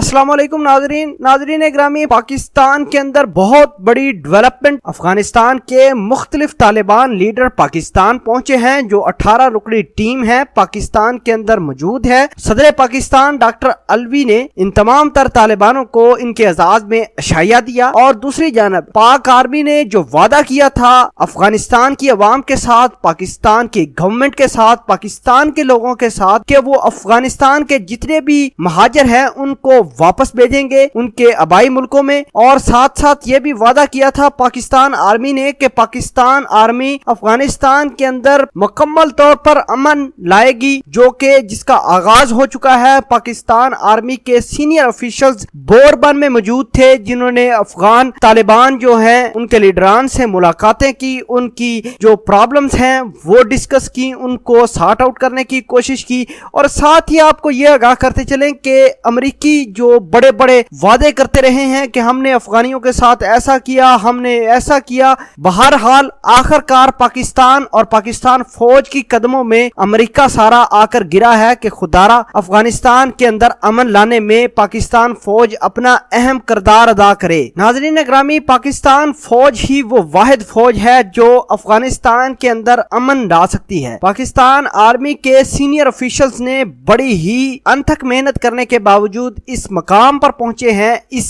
السلام علیکم ناظرین اکرامی، پاکستان کے اندر بہت بڑی ڈیولپمنٹ، افغانستان کے مختلف طالبان لیڈر پاکستان پہنچے ہیں، جو 18 رکنی ٹیم ہے پاکستان کے اندر موجود ہے۔ صدر پاکستان ڈاکٹر الوی نے ان تمام تر طالبانوں کو ان کے اعزاز میں عشائیہ دیا، اور دوسری جانب پاک آرمی نے جو وعدہ کیا تھا افغانستان کی عوام کے ساتھ، پاکستان کی گورنمنٹ کے ساتھ، پاکستان کے لوگوں کے ساتھ، کہ وہ افغانستان کے جتنے بھی مہاجر ہیں ان کو واپس بھیجیں گے ان کے آبائی ملکوں میں، اور ساتھ ساتھ یہ بھی وعدہ کیا تھا پاکستان آرمی نے کہ پاکستان آرمی افغانستان کے اندر مکمل طور پر امن لائے گی، جو کہ جس کا آغاز ہو چکا ہے۔ پاکستان آرمی کے سینئر افیشلز بوربن میں موجود تھے، جنہوں نے افغان طالبان جو ہیں ان کے لیڈران سے ملاقاتیں کی، ان کی جو پرابلمز ہیں وہ ڈسکس کی، ان کو سارٹ آؤٹ کرنے کی کوشش کی، اور ساتھ ہی آپ کو یہ آگاہ کرتے چلیں کہ امریکی جو بڑے بڑے وعدے کرتے رہے ہیں کہ ہم نے افغانیوں کے ساتھ ایسا کیا، ہم نے ایسا کیا، بہرحال آخر کار پاکستان اور پاکستان فوج کی قدموں میں امریکہ سارا آ کر گرا ہے کہ خدارا افغانستان کے اندر امن لانے میں پاکستان فوج اپنا اہم کردار ادا کرے۔ ناظرین اکرامی، پاکستان فوج ہی وہ واحد فوج ہے جو افغانستان کے اندر امن لا سکتی ہے۔ پاکستان آرمی کے سینئر افیشلز نے بڑی ہی انتھک محنت کرنے کے باوجود اس مقام پر پہنچے ہیں، اس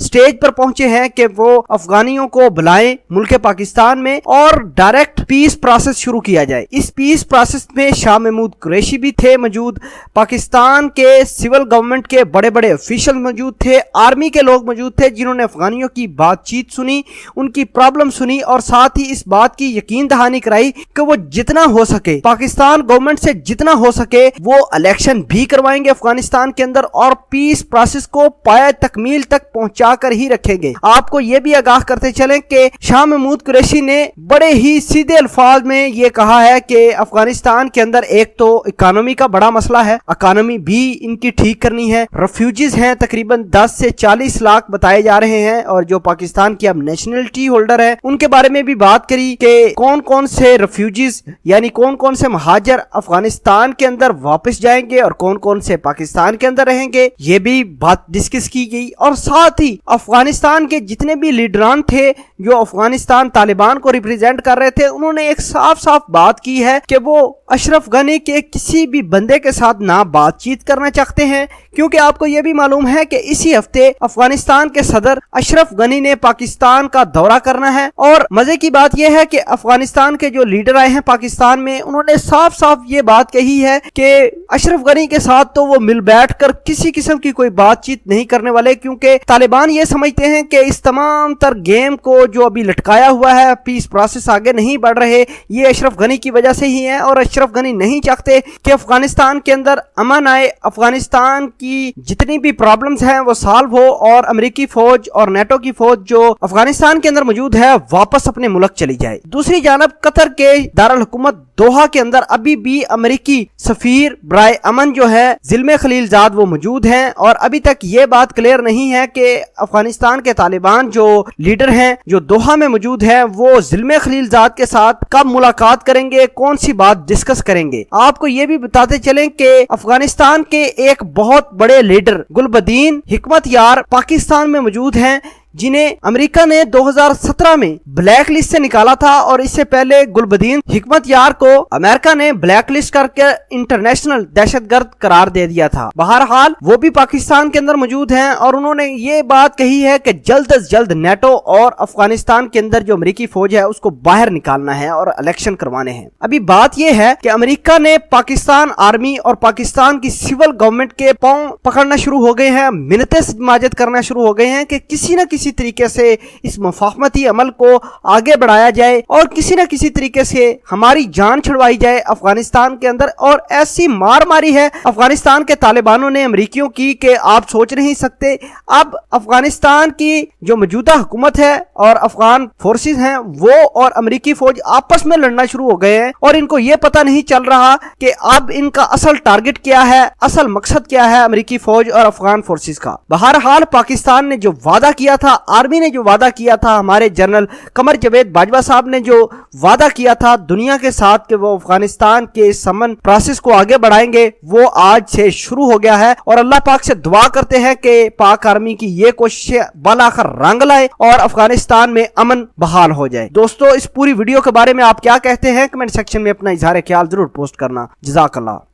سٹیج پر پہنچے ہیں کہ وہ افغانیوں کو بلائیں ملک پاکستان میں اور ڈائریکٹ پیس پروسیس شروع کیا جائے۔ اس پیس پروسیس میں شاہ محمود قریشی بھی تھے موجود، پاکستان کے سول گورنمنٹ کے بڑے بڑے افیشل موجود تھے، آرمی کے لوگ موجود تھے جنہوں نے افغانیوں کی بات چیت سنی، ان کی پرابلم سنی، اور ساتھ ہی اس بات کی یقین دہانی کرائی کہ وہ جتنا ہو سکے پاکستان گورنمنٹ سے جتنا ہو سکے وہ الیکشن بھی کروائیں گے افغانستان کے اندر، اور پیس پروسیس کو پائے تکمیل تک پہنچا کر ہی رکھیں گے۔ آپ کو یہ بھی آگاہ کرتے چلیں کہ شاہ محمود قریشی نے بڑے ہی سیدھے الفاظ میں یہ کہا ہے کہ افغانستان کے اندر ایک تو اکانومی کا بڑا مسئلہ ہے، اکانومی بھی ان کی ٹھیک کرنی ہے، ریفیوجیز ہیں تقریباً 10 سے 40 لاکھ بتائے جا رہے ہیں، اور جو پاکستان کی اب نیشنلٹی ہولڈر ہے ان کے بارے میں بھی بات کری کہ کون کون سے ریفیوجیز یعنی کون کون سے مہاجر افغانستان کے اندر واپس جائیں گے اور کون کون سے پاکستان کے اندر رہیں گے، یہ بھی بات ڈسکس کی گئی۔ اور ساتھ ہی افغانستان کے جتنے بھی لیڈران تھے جو افغانستان طالبان کو ریپریزنٹ کر رہے تھے، انہوں نے ایک صاف صاف بات کی ہے کہ وہ اشرف غنی کے کسی بھی بندے کے ساتھ نہ بات چیت کرنا چاہتے ہیں، کیونکہ آپ کو یہ بھی معلوم ہے کہ اسی ہفتے افغانستان کے صدر اشرف غنی نے پاکستان کا دورہ کرنا ہے، اور مزے کی بات یہ ہے کہ افغانستان کے جو لیڈر آئے ہیں پاکستان میں، انہوں نے صاف صاف یہ بات کہی ہے کہ اشرف غنی کے ساتھ تو وہ مل بیٹھ کر کسی قسم کی کوئی بات چیت نہیں کرنے والے، کیونکہ طالبان یہ سمجھتے ہیں کہ اس تمام تر گیم کو جو ابھی لٹکایا ہوا ہے، پیس پروسیس آگے نہیں بڑھ رہے، یہ اشرف غنی کی وجہ سے ہی ہے، اور اشرف غنی نہیں چاہتے کہ افغانستان کے اندر امن آئے، افغانستان کی جتنی بھی پرابلمز ہیں وہ سالو ہو، اور امریکی فوج اور نیٹو کی فوج جو افغانستان کے اندر موجود ہے واپس اپنے ملک چلی جائے۔ دوسری جانب قطر کے دارالحکومت دوحہ کے اندر ابھی بھی امریکی سفیر برائے امن جو ہے زلمے خلیل زاد وہ موجود ہیں، اور ابھی تک یہ بات کلیئر نہیں ہے کہ افغانستان کے طالبان جو لیڈر ہیں جو دوحہ میں موجود ہیں وہ زلمے خلیل زاد کے ساتھ کب ملاقات کریں گے، کون سی بات ڈسکس کریں گے۔ آپ کو یہ بھی بتاتے چلیں کہ افغانستان کے ایک بہت بڑے لیڈر گلبدین حکمت یار پاکستان میں موجود ہیں، جنہیں امریکہ نے 2017 میں بلیک لسٹ سے نکالا تھا، اور اس سے پہلے گلبدین حکمت یار کو امریکہ نے بلیک لسٹ کر کے انٹرنیشنل دہشت گرد قرار دے دیا تھا۔ بہرحال وہ بھی پاکستان کے اندر موجود ہیں، اور انہوں نے یہ بات کہی ہے کہ جلد از جلد نیٹو اور افغانستان کے اندر جو امریکی فوج ہے اس کو باہر نکالنا ہے اور الیکشن کروانے ہیں۔ ابھی بات یہ ہے کہ امریکہ نے پاکستان آرمی اور پاکستان کی سول گورنمنٹ کے پاؤں پکڑنا شروع ہو گئے ہیں، منتیں سماجت کرنا شروع ہو گئے ہیں کہ کسی نہ کسی طریقے سے اس مفاہمتی عمل کو آگے بڑھایا جائے، اور کسی نہ کسی طریقے سے ہماری جان چھڑوائی جائے افغانستان کے اندر۔ اور ایسی مار ماری ہے افغانستان کے طالبانوں نے امریکیوں کی کہ آپ سوچ نہیں سکتے۔ اب افغانستان کی جو موجودہ حکومت ہے اور افغان فورسز ہیں وہ اور امریکی فوج آپس میں لڑنا شروع ہو گئے ہیں، اور ان کو یہ پتہ نہیں چل رہا کہ اب ان کا اصل ٹارگٹ کیا ہے، اصل مقصد کیا ہے امریکی فوج اور افغان فورسز کا۔ بہرحال پاکستان نے جو وعدہ کیا تھا آرمی نے جو وعدہ کیا تھا، ہمارے جنرل قمر جاوید باجوہ صاحب نے جو وعدہ کیا تھا دنیا کے ساتھ کہ وہ افغانستان کے سمن پروسیس کو آگے بڑھائیں گے، وہ آج سے شروع ہو گیا ہے، اور اللہ پاک سے دعا کرتے ہیں کہ پاک آرمی کی یہ کوششیں بالآخر رنگ لائے اور افغانستان میں امن بحال ہو جائے۔ دوستو اس پوری ویڈیو کے بارے میں آپ کیا کہتے ہیں؟ کمنٹ سیکشن میں اپنا اظہار خیال ضرور پوسٹ کرنا۔ جزاک اللہ۔